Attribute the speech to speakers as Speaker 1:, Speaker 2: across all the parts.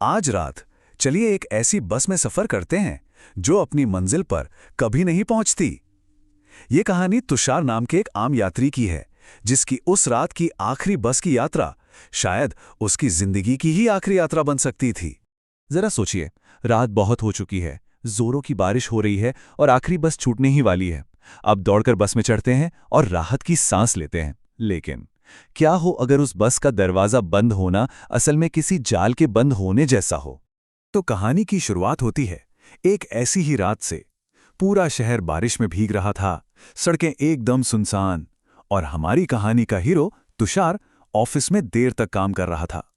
Speaker 1: आज रात चलिए एक ऐसी बस में सफर करते हैं जो अपनी मंजिल पर कभी नहीं पहुंचती। ये कहानी तुषार नाम के एक आम यात्री की है, जिसकी उस रात की आखिरी बस की यात्रा शायद उसकी जिंदगी की ही आखिरी यात्रा बन सकती थी।
Speaker 2: जरा सोचिए, रात बहुत हो चुकी है, जोरों की बारिश हो रही है और आखिरी बस छूटने ही वाली है। अब दौड़कर बस में चढ़ते हैं और राहत की सांस लेते हैं। लेकिन क्या हो अगर उस बस का दरवाजा बंद होना असल में किसी जाल के बंद होने जैसा हो?
Speaker 1: तो कहानी की शुरुआत होती है एक ऐसी ही रात से। पूरा शहर बारिश में भीग रहा था, सड़कें एकदम सुनसान, और हमारी कहानी का हीरो तुषार ऑफिस में देर तक काम कर रहा था।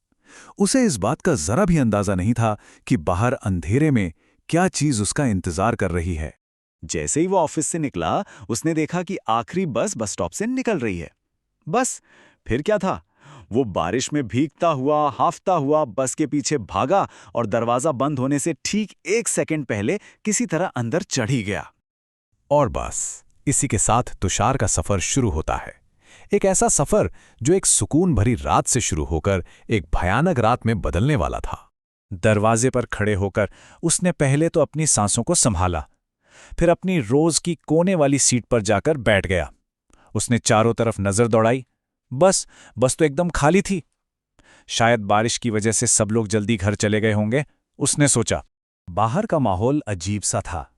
Speaker 1: उसे इस बात का जरा भी अंदाजा नहीं था कि बाहर अंधेरे में क्या चीज उसका इंतजार कर रही है।
Speaker 3: जैसे ही वो ऑफिस से निकला, उसने देखा कि आखिरी बस स्टॉप से निकल रही है। बस फिर क्या था, वो बारिश में भीगता हुआ, हांफता हुआ बस के पीछे भागा और दरवाजा बंद होने से ठीक 1 सेकंड पहले किसी तरह अंदर चढ़ ही गया।
Speaker 1: और बस इसी के साथ तुषार का सफर शुरू होता है। एक ऐसा सफर जो एक सुकून भरी रात से शुरू होकर एक भयानक रात में बदलने वाला था। दरवाजे पर खड़े होकर उसने पहले तो अपनी सांसों को संभाला, फिर अपनी रोज की कोने वाली सीट पर जाकर बैठ गया। उसने चारों तरफ नजर दौड़ाई। बस तो एकदम खाली थी। शायद बारिश की वजह से सब लोग जल्दी घर चले गए होंगे, उसने सोचा। बाहर का माहौल अजीब सा था।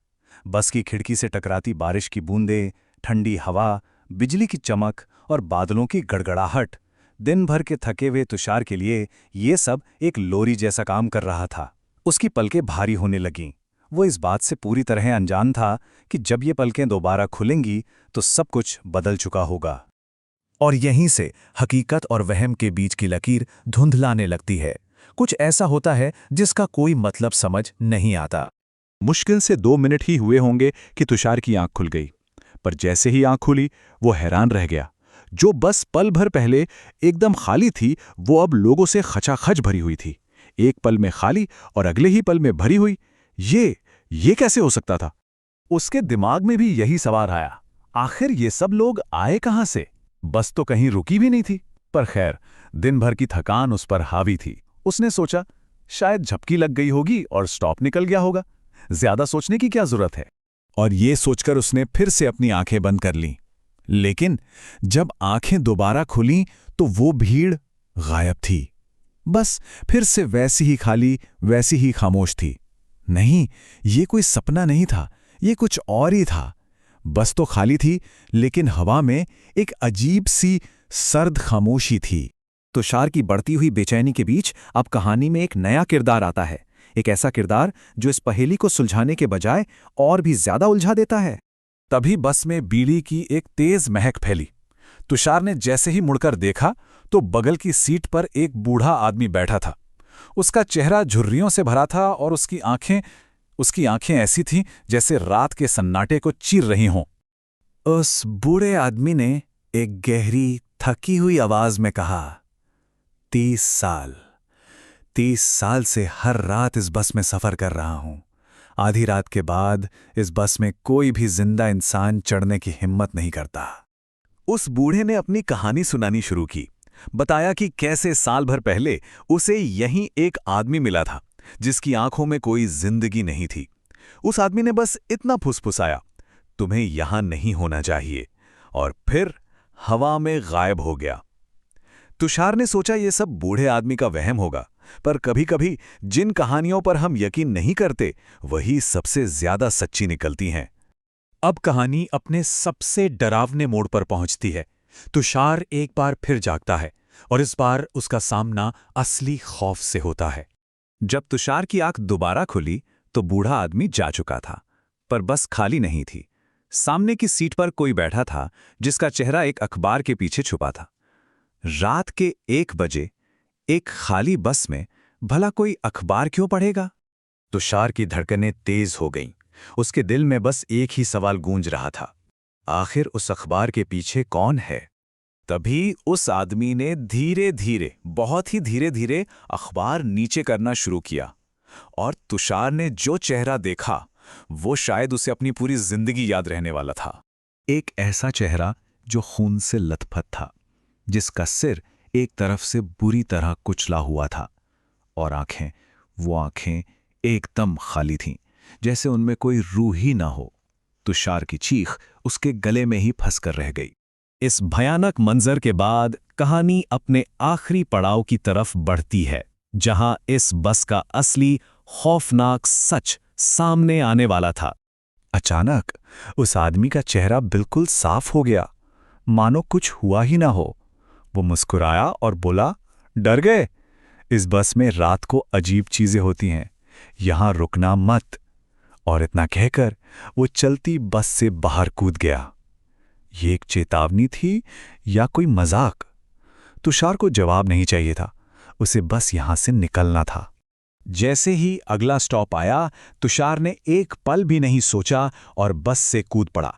Speaker 1: बस की खिड़की से टकराती बारिश की बूंदें, ठंडी हवा, बिजली की चमक और बादलों की गड़गड़ाहट, दिन भर के थके हुए तुषार के लिए ये सब एक लोरी जैसा काम कर रहा था। उसकी पलकें भारी होने लगीं। वो इस बात से पूरी तरह अनजान था कि जब ये पलकें दोबारा खुलेंगी तो सब कुछ बदल चुका होगा। और यहीं से हकीकत और वहम के बीच की लकीर धुंधलाने लगती है। कुछ ऐसा होता है जिसका कोई मतलब समझ नहीं आता।
Speaker 2: मुश्किल से 2 मिनट ही हुए होंगे कि तुषार की आंख खुल गई, पर जैसे ही आंख खुली वो हैरान रह गया। जो बस पल भर पहले एकदम खाली थी, वो अब लोगों से खचाखच भरी हुई थी। एक पल में खाली और अगले ही पल में भरी हुई। ये कैसे हो सकता था?
Speaker 1: उसके दिमाग में भी यही सवाल आया, आखिर ये सब लोग आए कहां से? बस तो कहीं रुकी भी नहीं थी। पर खैर, दिन भर की थकान उस पर हावी थी। उसने सोचा, शायद झपकी लग गई होगी और स्टॉप निकल गया होगा। ज्यादा सोचने की क्या जरूरत है? और ये सोचकर उसने फिर से अपनी आंखें बंद कर लीं। लेकिन जब आंखें दोबारा खुलीं तो वो भीड़ गायब थी। बस फिर से वैसी ही खाली, वैसी ही खामोश थी। नहीं, ये कोई सपना नहीं था, ये कुछ और ही था। बस तो खाली थी, लेकिन हवा में एक अजीब सी सर्द खामोशी थी। तुषार की बढ़ती हुई बेचैनी के बीच अब कहानी में एक नया किरदार आता है। एक ऐसा किरदार जो इस पहेली को सुलझाने के बजाय और भी ज्यादा उलझा देता है। तभी बस में बीड़ी की एक तेज महक फैली। तुषार ने जैसे ही मुड़कर देखा तो बगल की सीट पर एक बूढ़ा आदमी बैठा था। उसका चेहरा झुर्रियों से भरा था और उसकी आंखें ऐसी थीं जैसे रात के सन्नाटे को चीर रही हों। उस बूढ़े आदमी ने एक गहरी, थकी हुई आवाज में कहा, 30 साल से हर रात इस बस में सफर कर रहा हूं। आधी रात के बाद इस बस में कोई भी जिंदा इंसान चढ़ने की हिम्मत नहीं करता। उस बूढ़े ने अपनी कहानी सुनानी शुरू की। बताया कि कैसे साल भर पहले उसे यहीं एक आदमी मिला था जिसकी आंखों में कोई जिंदगी नहीं थी। उस आदमी ने बस इतना फुसफुसाया, तुम्हें यहां नहीं होना चाहिए, और फिर हवा में गायब हो गया। तुषार ने सोचा ये सब बूढ़े आदमी का वहम होगा, पर कभी-कभी जिन कहानियों पर हम यकीन नहीं करते वही सबसे ज्यादा सच्ची निकलती हैं। अब कहानी अपने सबसे डरावने मोड़ पर पहुंचती है। तुषार एक बार फिर जागता है और इस बार उसका सामना असली खौफ से होता है। जब तुषार की आंख दोबारा खुली तो बूढ़ा आदमी जा चुका था, पर बस खाली नहीं थी। सामने की सीट पर कोई बैठा था जिसका चेहरा एक अखबार के पीछे छुपा था। रात के 1 बजे एक खाली बस में भला कोई अखबार क्यों पढ़ेगा? तुषार की धड़कनें तेज हो गईं। उसके दिल में बस एक ही सवाल गूंज रहा था, आखिर उस अखबार के पीछे कौन है? तभी उस आदमी ने धीरे धीरे, बहुत ही धीरे धीरे अखबार नीचे करना शुरू किया, और तुषार ने जो चेहरा देखा वो शायद उसे अपनी पूरी जिंदगी याद रहने वाला था। एक ऐसा चेहरा जो खून से लथपथ था, जिसका सिर एक तरफ से बुरी तरह कुचला हुआ था, और आंखें
Speaker 2: वो आंखें एकदम खाली थीं, जैसे उनमें कोई रूह ही ना हो। तुषार की चीख उसके गले में ही फंसकर रह गई।
Speaker 1: इस भयानक मंजर के बाद कहानी अपने आखिरी पड़ाव की तरफ बढ़ती है, जहां इस बस का असली खौफनाक सच सामने आने वाला था।
Speaker 3: अचानक उस आदमी का चेहरा बिल्कुल साफ हो गया, मानो कुछ हुआ ही ना हो। वो मुस्कुराया और बोला, डर गए? इस बस में रात को अजीब चीजें होती हैं, यहां रुकना मत। और इतना कहकर वो चलती बस से बाहर कूद गया। ये एक चेतावनी थी या कोई मजाक? तुषार को जवाब नहीं चाहिए था, उसे बस यहां से निकलना था।
Speaker 2: जैसे ही अगला स्टॉप आया, तुषार ने एक पल भी नहीं सोचा और बस से कूद पड़ा।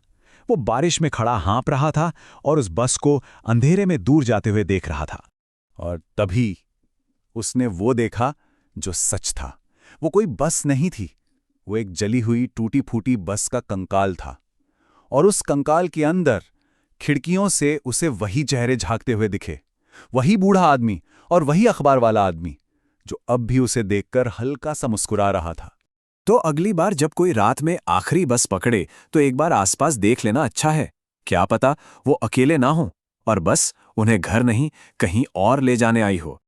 Speaker 2: वो बारिश में खड़ा हाँप रहा था और उस बस को अंधेरे में दूर जाते हुए देख रहा था।
Speaker 3: और तभी उसने वो देखा जो सच था। वो कोई बस नहीं थी, वो एक जली हुई टूटी फूटी बस का कंकाल था। और उस कंकाल के अंदर खिड़कियों से उसे वही चेहरे झांकते हुए दिखे, वही बूढ़ा आदमी और वही अखबार वाला आदमी जो अब भी उसे देखकर हल्का सा मुस्कुरा रहा था।
Speaker 4: तो अगली बार जब कोई रात में आखिरी बस पकड़े तो एक बार आसपास देख लेना अच्छा है। क्या पता वो अकेले ना हो और बस उन्हें घर नहीं कहीं और ले जाने आई हो।